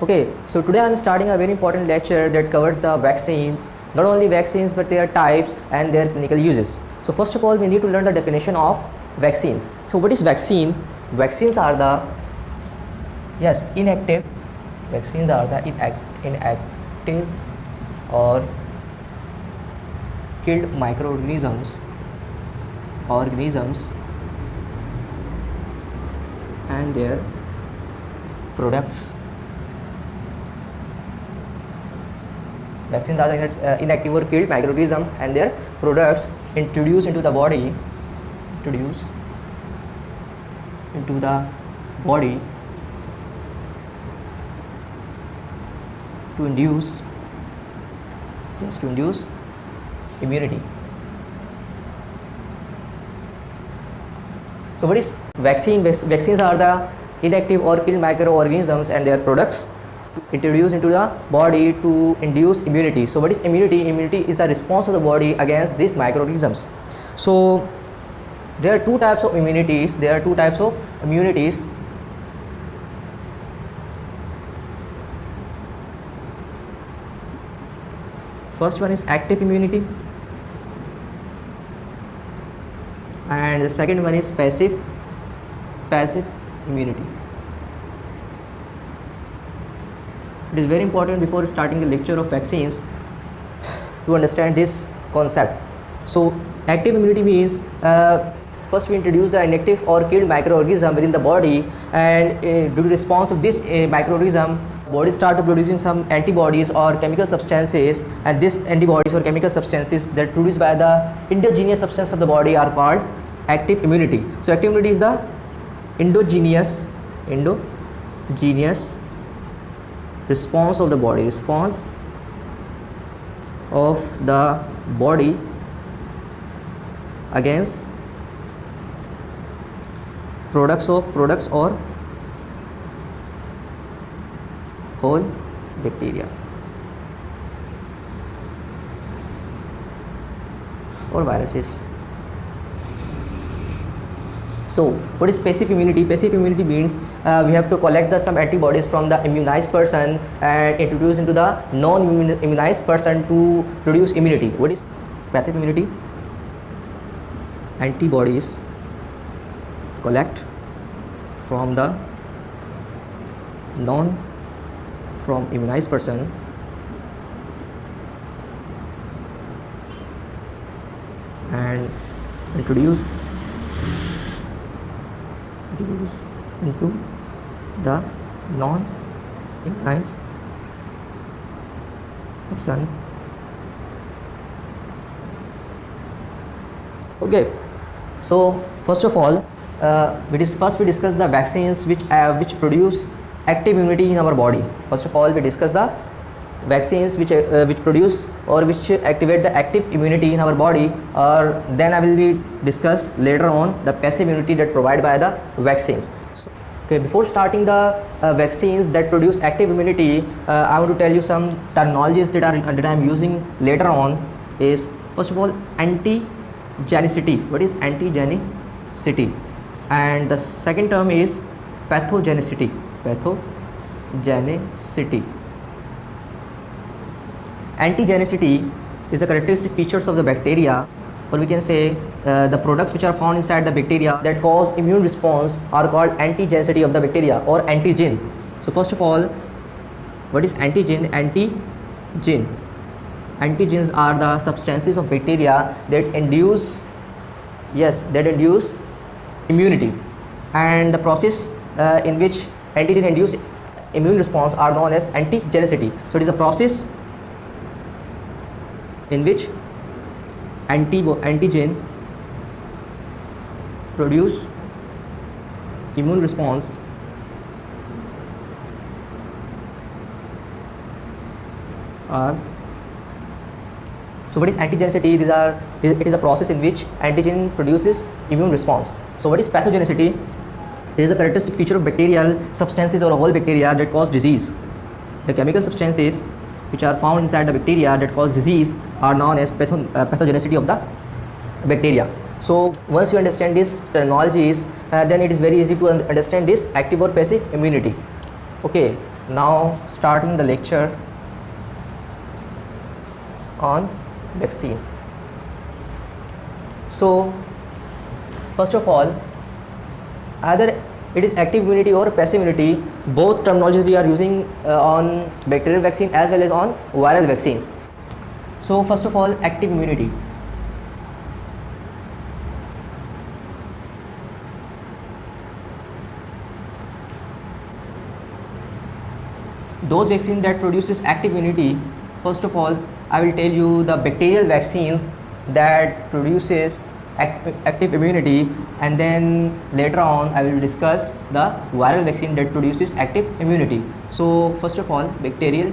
Okay, so today I am starting a very important lecture that covers the vaccines, not only vaccines but their types and their clinical uses. So first of all, we need to learn the definition of vaccines. So what is vaccine? Vaccines are the inactive. Vaccines are the inactive or killed microorganisms and their products. Vaccines are the inactive or killed microorganisms and their products introduced into the body to induce immunity. So what is vaccine? Vaccines are the inactive or killed microorganisms and their products introduced into the body to induce immunity. So what is immunity? Immunity is the response of the body against these microorganisms. So there are two types of immunities. First one is active immunity and the second one is passive immunity. It is very important before starting the lecture of vaccines to understand this concept. So active immunity means first we introduce the inactive or killed microorganism within the body, and due to response of this microorganism, body start producing some antibodies or chemical substances, and these antibodies or chemical substances that produced by the endogenous substance of the body are called active immunity. So active immunity is the endogenous response of the body against products or whole bacteria or viruses. So what is passive immunity? Passive immunity means we have to collect some antibodies from the immunized person and introduce into the non-immunized person to produce immunity. What is passive immunity? Antibodies collect from immunized person and introduce into the non-immunized person. Okay, so first of all, we discuss the vaccines which produce active immunity in our body. First of all, we discuss the vaccines which produce or which activate the active immunity in our body, or then I will discuss later on the passive immunity that provided by the vaccines. So, okay, before starting the vaccines that produce active immunity, I want to tell you some terminologies that I am using later on. Is first of all antigenicity. What is antigenicity? And the second term is pathogenicity. Antigenicity is the characteristic features of the bacteria, or we can say the products which are found inside the bacteria that cause immune response are called antigenicity of the bacteria or antigen. So first of all, what is antigen? Antigens are the substances of bacteria that induce immunity, and the process in which antigen induce immune response are known as antigenicity. So it is a process in which antigen produce immune response are. So what is antigenicity? It is a process in which antigen produces immune response. So what is pathogenicity? It is a characteristic feature of bacterial substances or whole bacteria that cause disease. The chemical substances which are found inside the bacteria that cause disease are known as pathogenicity of the bacteria. So once you understand these terminologies, then it is very easy to understand this active or passive immunity. Okay, Now starting the lecture on vaccines. So first of all, either it is active immunity or passive immunity, both terminologies we are using on bacterial vaccine as well as on viral vaccines. So first of all, active immunity. Those vaccines that produces active immunity, first of all I will tell you the bacterial vaccines that produces active immunity, and then later on I will discuss the viral vaccine that produces active immunity. So first of all, bacterial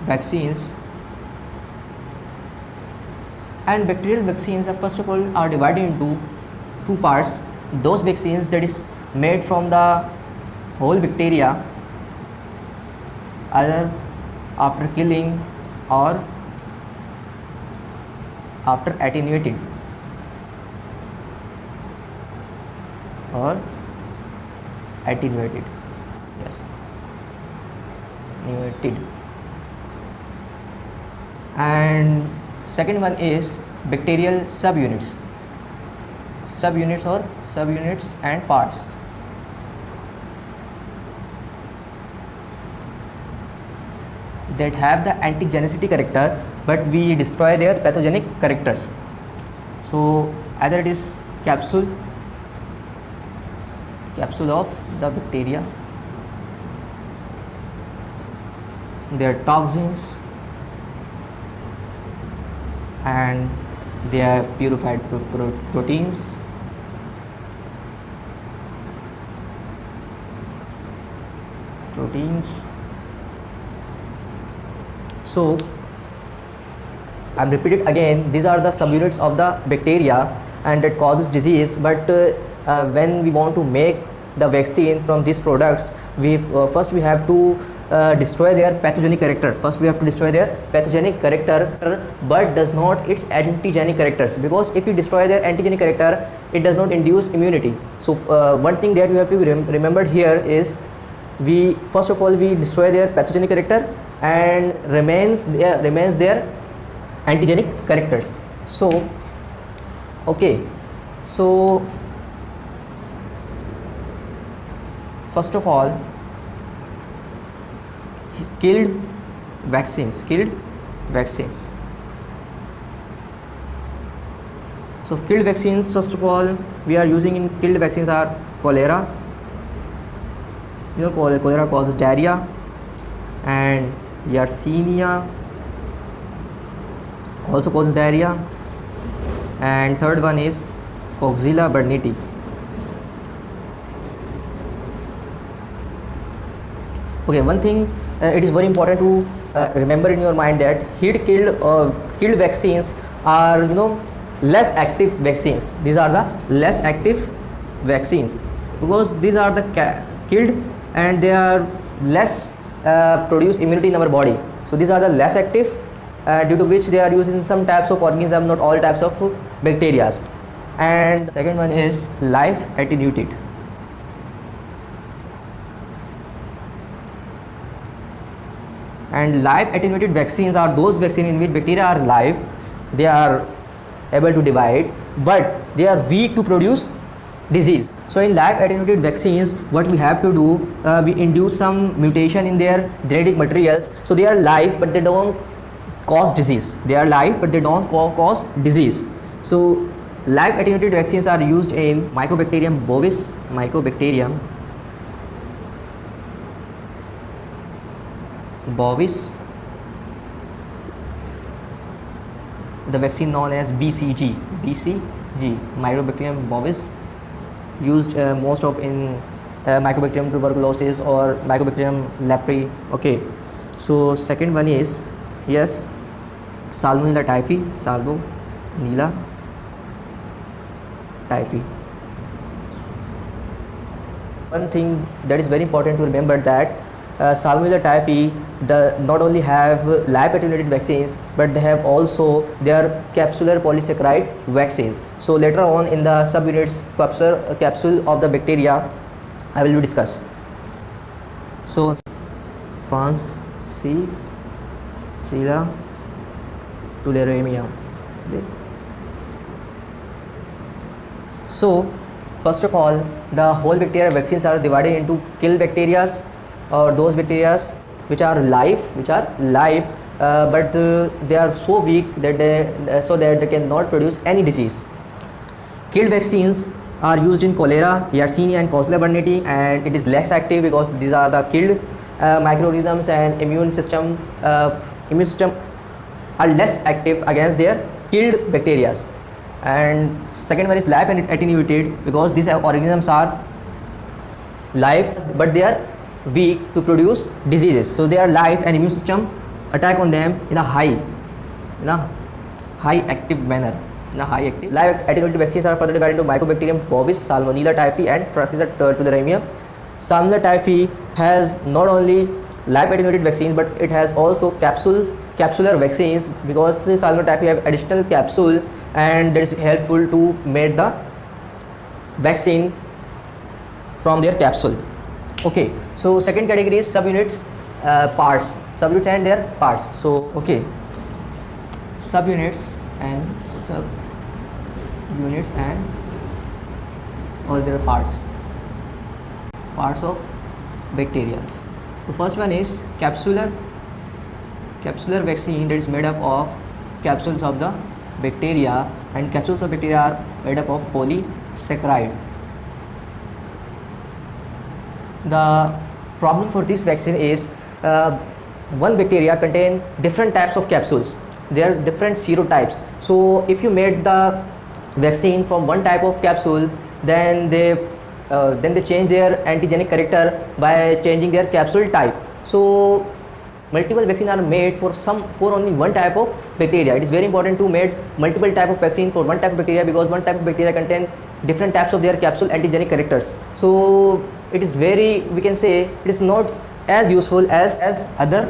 vaccines. And bacterial vaccines are first of all are divided into two parts. Those vaccines that is made from the whole bacteria, either after killing or after attenuated yes, attenuated. And second one is bacterial subunits and parts. That have the antigenicity character, but we destroy their pathogenic characters. So either it is capsule of the bacteria, their toxins, and their purified proteins, So I'm repeating again, these are the subunits of the bacteria and that causes disease, but when we want to make the vaccine from these products, first we have to destroy their pathogenic character. But does not its antigenic characters, because if you destroy their antigenic character, it does not induce immunity. So one thing that you have to be remembered here is, we first of all we destroy their pathogenic character and remains their antigenic characters. So okay, so first of all, killed vaccines. So killed vaccines, first of all we are using in killed vaccines are cholera. Cholera causes diarrhea, and Yersinia also causes diarrhea, and third one is Coxiella burnetii. Okay, one thing it is very important to remember in your mind that killed vaccines are less active vaccines. These are the less active vaccines because these are the killed and they are less produce immunity in our body. So these are the less active, due to which they are used in some types of organisms, not all types of bacteria. And the second one is live attenuated. And live attenuated vaccines are those vaccines in which bacteria are live, they are able to divide, but they are weak to produce disease. So in live attenuated vaccines, what we have to do, we induce some mutation in their genetic materials. So they are live, but they don't cause disease. So live attenuated vaccines are used in Mycobacterium bovis, the vaccine known as BCG, Mycobacterium bovis, used most of in Mycobacterium tuberculosis or Mycobacterium leprae. Okay, so second one is Salmonella typhi, One thing that is very important to remember that Salmonella typhi not only have live attenuated vaccines, but they have also their capsular polysaccharide vaccines. So later on in the subunits capsule of the bacteria, I will discuss. So Francisella tularemia. So first of all, the whole bacteria vaccines are divided into kill bacteria, or those bacteria which are live, but they are so weak that they cannot produce any disease. Killed vaccines are used in cholera, Yersinia and Coxsackie burnetii, and it is less active because these are the killed microorganisms, and immune system are less active against their killed bacteria. And second one is live and attenuated, because these organisms are live but they are weak to produce diseases. So they are live and immune system attack on them in a high active manner. Live attenuated vaccines are further divided into Mycobacterium bovis, Salmonella typhi and Francisella tularemia. Salmonella typhi has not only live attenuated vaccines, but it has also capsular vaccines, because Salmonella typhi have additional capsule, and that is helpful to make the vaccine from their capsule. Okay, so second category is subunits, subunits and their parts. So okay, subunits and all their parts of bacteria. The first one is capsular vaccine, that is made up of capsules of the bacteria, and capsules of bacteria are made up of polysaccharide. The problem for this vaccine is one bacteria contain different types of capsules. There are different serotypes. So if you made the vaccine from one type of capsule, then they change their antigenic character by changing their capsule type. So multiple vaccines are made for only one type of bacteria. It is very important to make multiple type of vaccine for one type of bacteria, because one type of bacteria contain different types of their capsule antigenic characters. So it is we can say it is not as useful as other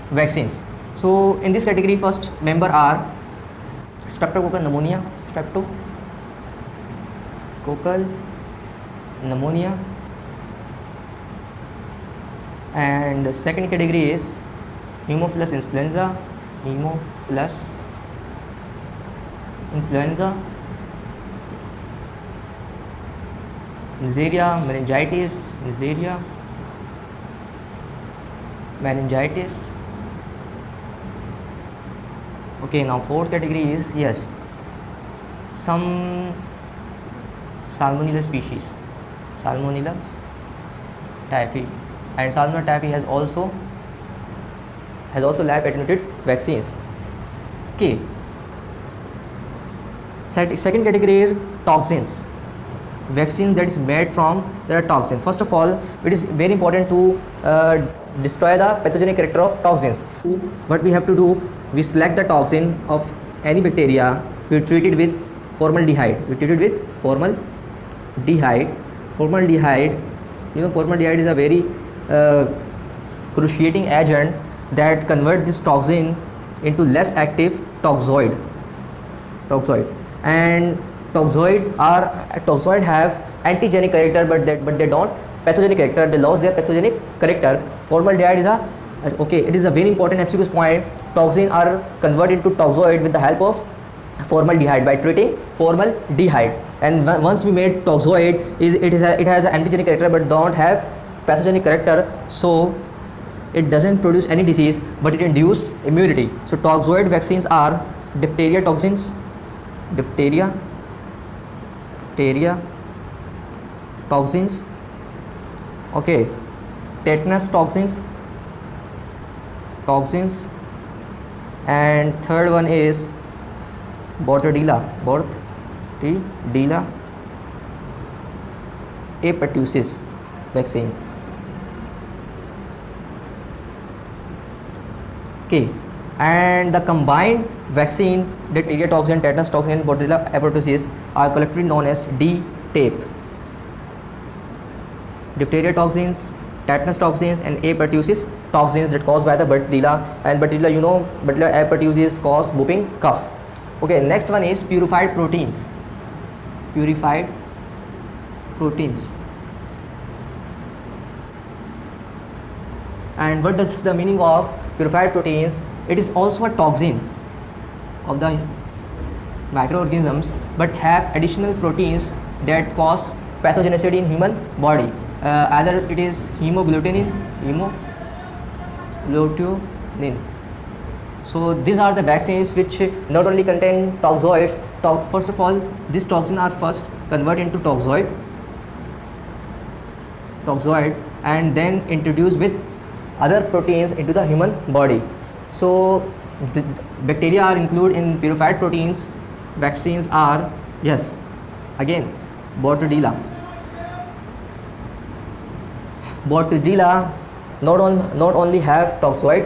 vaccines. So in this category, first member are Streptococcal pneumonia, and the second category is Haemophilus influenza, Neisseria meningitis. Okay, now fourth category is some Salmonella species, Salmonella typhi, and Salmonella typhi has also live attenuated vaccines. Okay. Second category is toxins, vaccines that is made from their toxin. First of all, it is very important to destroy the pathogenic character of toxins. What we have to do, we select the toxin of any bacteria, we treat it with formaldehyde. Formaldehyde, formaldehyde is a very cruciating agent that convert this toxin into less active toxoid, and toxoid have antigenic character, but they don't pathogenic character. They lost their pathogenic character. Formaldehyde is it is a very important MCQ point. Toxins are converted into toxoid with the help of formaldehyde by treating formaldehyde. And once we made toxoid, it has an antigenic character but don't have pathogenic character, so it doesn't produce any disease, but it induces immunity. So toxoid vaccines are diphtheria toxins, okay, tetanus toxins, and third one is Bordetella pertussis vaccine. Okay, and the combined vaccine, diphtheria toxin, tetanus toxin, and Bordetella pertussis are collectively known as DTaP. Diphtheria toxins, tetanus toxins, and A. pertussis toxins that caused by the Bordetella, and Bordetella, Bordetella A. pertussis cause whooping cough. Okay, next one is purified proteins. And what does the meaning of purified proteins? It is also a toxin of the microorganisms but have additional proteins that cause pathogenicity in human body. Either it is hemagglutinin. So these are the vaccines which not only contain toxoids. First of all, these toxins are first converted into toxoid and then introduced with other proteins into the human body. So the bacteria are included in purified proteins. Vaccines are, yes, again, Bordetella not only have toxoid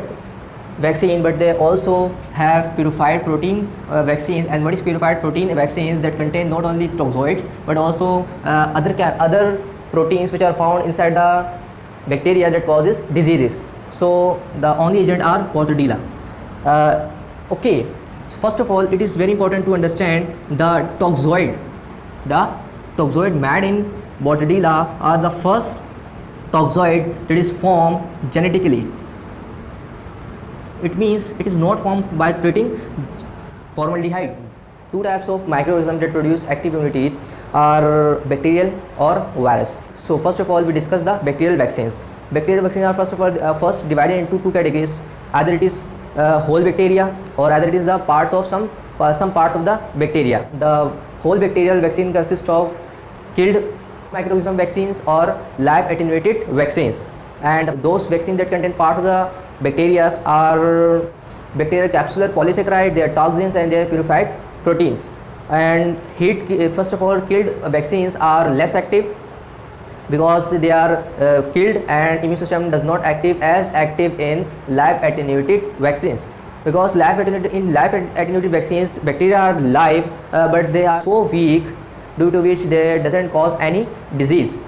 vaccine, but they also have purified protein vaccines. And what is purified protein vaccines? That contain not only toxoids but also other proteins which are found inside the bacteria that causes diseases. So the only agent are Bordetella. Okay, so first of all, it is very important to understand the toxoid. The toxoid made in Bordetella are the first toxoid that is formed genetically. It means it is not formed by treating formaldehyde. Two types of microorganisms that produce active immunities are bacterial or virus. So first of all, we discuss the bacterial vaccines. Bacterial vaccines are first divided into two categories. Either it is whole bacteria or either it is the parts of some parts of the bacteria. The whole bacterial vaccine consists of killed microorganism vaccines or live attenuated vaccines, and those vaccines that contain parts of the bacteria are bacterial capsular polysaccharide, they are toxins, and they are purified proteins. And first of all, killed vaccines are less active because they are killed, and immune system does not as active in live attenuated vaccines, because in live attenuated vaccines bacteria are live but they are so weak due to which they doesn't cause any disease.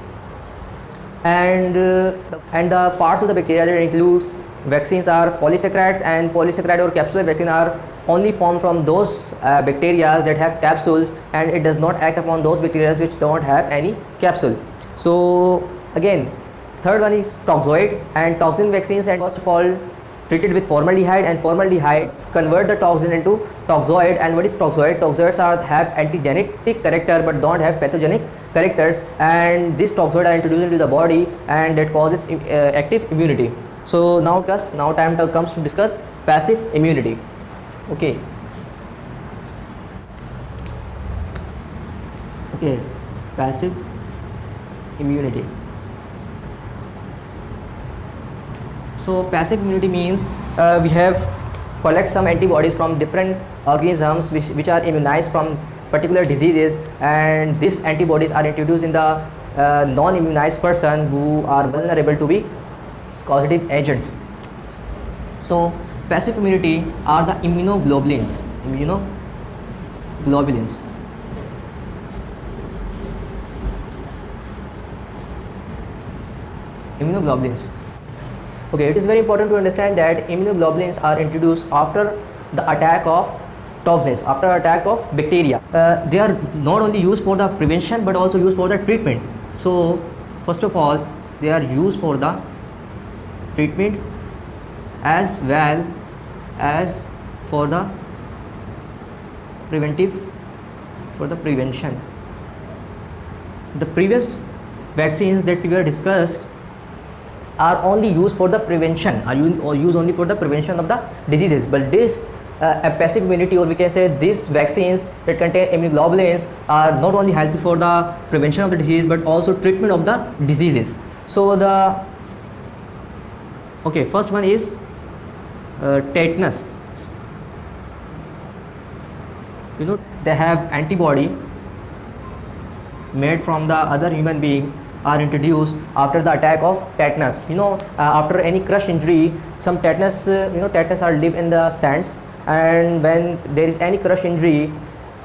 And the parts of the bacteria that includes vaccines are polysaccharides, and polysaccharide or capsular vaccine are only formed from those bacteria that have capsules, and it does not act upon those bacteria which don't have any capsule. So again, third one is toxoid and toxin vaccines, and first of all treated with formaldehyde, and formaldehyde convert the toxin into toxoid. And what is toxoid? Toxoids have antigenic character but don't have pathogenic characters, and this toxoid are introduced into the body and that causes active immunity. So now time comes to discuss passive immunity. Okay, passive immunity. So passive immunity means we have collect some antibodies from different organisms which are immunized from particular diseases, and these antibodies are introduced in the non-immunized person who are vulnerable to be causative agents. So passive immunity are the immunoglobulins. Okay, it is very important to understand that immunoglobulins are introduced after the attack of toxins, after attack of bacteria. They are not only used for the prevention but also used for the treatment. So first of all, they are used for the treatment as well as for the prevention. The previous vaccines that we were discussed are only used for the prevention, used only for the prevention of the diseases, but this passive immunity, or we can say these vaccines that contain immunoglobulins, are not only helpful for the prevention of the disease but also treatment of the diseases. So first one is tetanus. They have antibody made from the other human being are introduced after the attack of tetanus. After any crush injury, some tetanus, tetanus are live in the sands, and when there is any crush injury,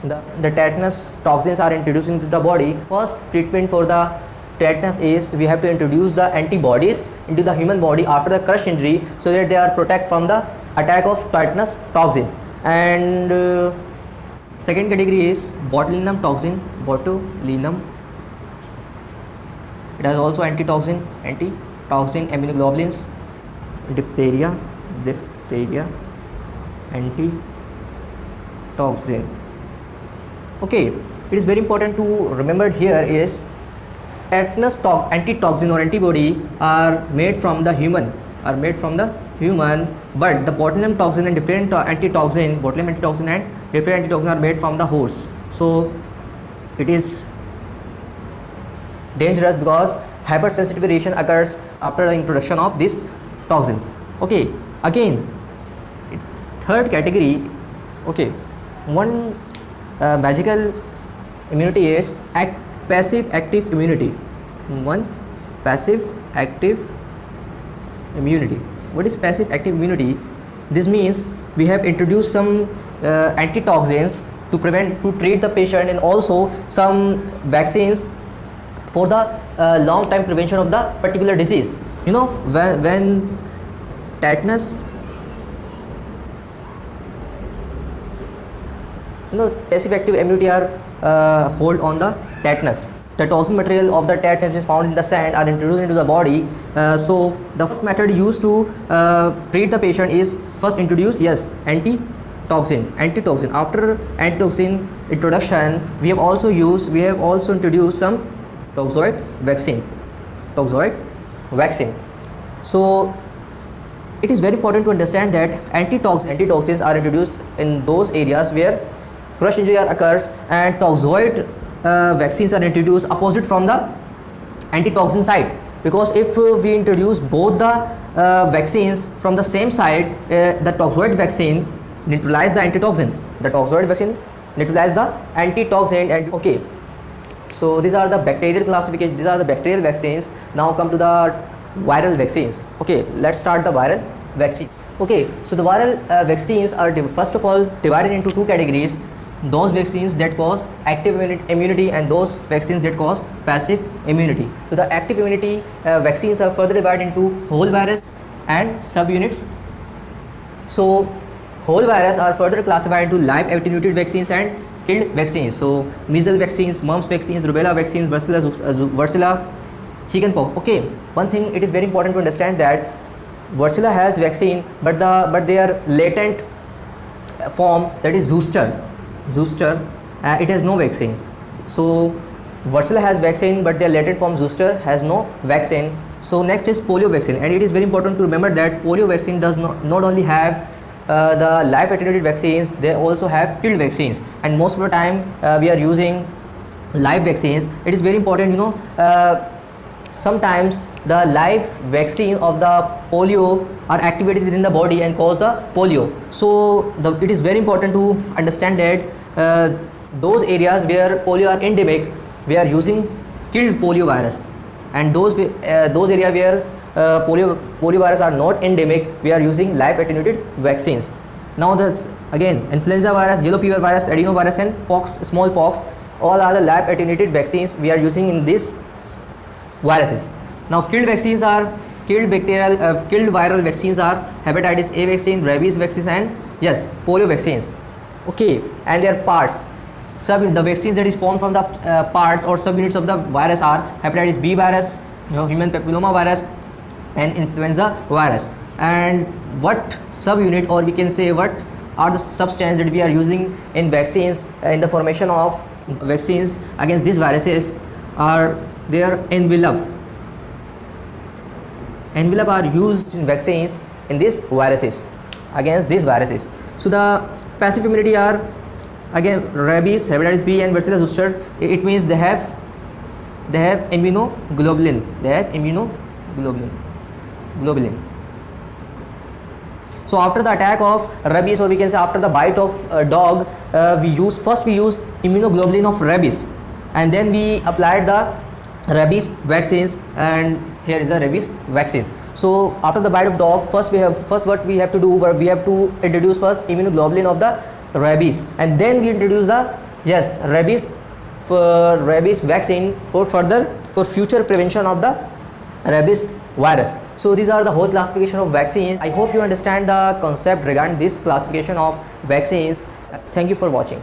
the tetanus toxins are introduced into the body. First treatment for the tetanus is we have to introduce the antibodies into the human body after the crush injury, so that they are protect from the attack of tetanus toxins. And second category is botulinum toxin. It has also anti-toxin immunoglobulins. diphtheria antitoxin. Okay, it is very important to remember here is tetanus antitoxin or antibody are made from the human, but the botulinum toxin and botulinum antitoxin and different antitoxin are made from the horse. So it is dangerous because hypersensitivity reaction occurs after the introduction of these toxins. Okay, again third category. Okay, one magical immunity is passive active immunity. One passive active immunity. What is passive active immunity? This means we have introduced some antitoxins to treat the patient, and also some vaccines for the long time prevention of the particular disease. You know, when tetanus, passive active immunity are hold on the tetanus. The toxin material of the tetanus is found in the sand are introduced into the body. So the first method used to treat the patient is first introduce antitoxin. After antitoxin introduction, we have also introduced some toxoid vaccine. So it is very important to understand that antitoxins are introduced in those areas where crush injury occurs, and toxoid vaccines are introduced opposite from the antitoxin side, because if we introduce both the vaccines from the same side, the toxoid vaccine neutralize the antitoxin, and okay. So these are the bacterial classification, these are the bacterial vaccines. Now come to the viral vaccines. Okay, let's start the viral vaccine. Okay, so the viral vaccines are first of all divided into two categories: those vaccines that cause active immunity and those vaccines that cause passive immunity. So the active immunity vaccines are further divided into whole virus and subunits. So whole virus are further classified into live attenuated vaccines and killed vaccines. So measles vaccines, mumps vaccines, rubella vaccines, varicella, chickenpox. Okay, one thing it is very important to understand that varicella has vaccine, but their latent form, that is zoster, it has no vaccines. So varicella has vaccine, but their latent form zoster has no vaccine. So next is polio vaccine, and it is very important to remember that polio vaccine does not only have the live attenuated vaccines, they also have killed vaccines, and most of the time we are using live vaccines. It is very important, sometimes the live vaccine of the polio are activated within the body and cause the polio. So it is very important to understand that those areas where polio are endemic, we are using killed polio virus, and those areas where polio virus are not endemic, we are using live attenuated vaccines. Now that's again influenza virus, yellow fever virus, adenovirus, and smallpox, all are the live attenuated vaccines we are using in these viruses. Now killed vaccines are killed viral vaccines are hepatitis A vaccine, rabies vaccines, and yes, polio vaccines. Okay, and their parts, the vaccines that is formed from the parts or subunits of the virus are hepatitis B virus, human papilloma virus, and influenza virus. And what subunit, or we can say what are the substance that we are using in vaccines in the formation of vaccines against these viruses are their envelope are used in vaccines in these viruses, against these viruses. So the passive immunity are again rabies, hepatitis B, and varicella zoster. It means they have immunoglobulin. So after the attack of rabies, or we can say after the bite of a dog, we use immunoglobulin of rabies, and then we applied the rabies vaccines, and here is the rabies vaccines. So after the bite of dog, first what we have to do, we have to introduce first immunoglobulin of the rabies, and then we introduce the rabies vaccine for future prevention of the rabies virus. So these are the whole classification of vaccines. I hope you understand the concept regarding this classification of vaccines. Thank you for watching.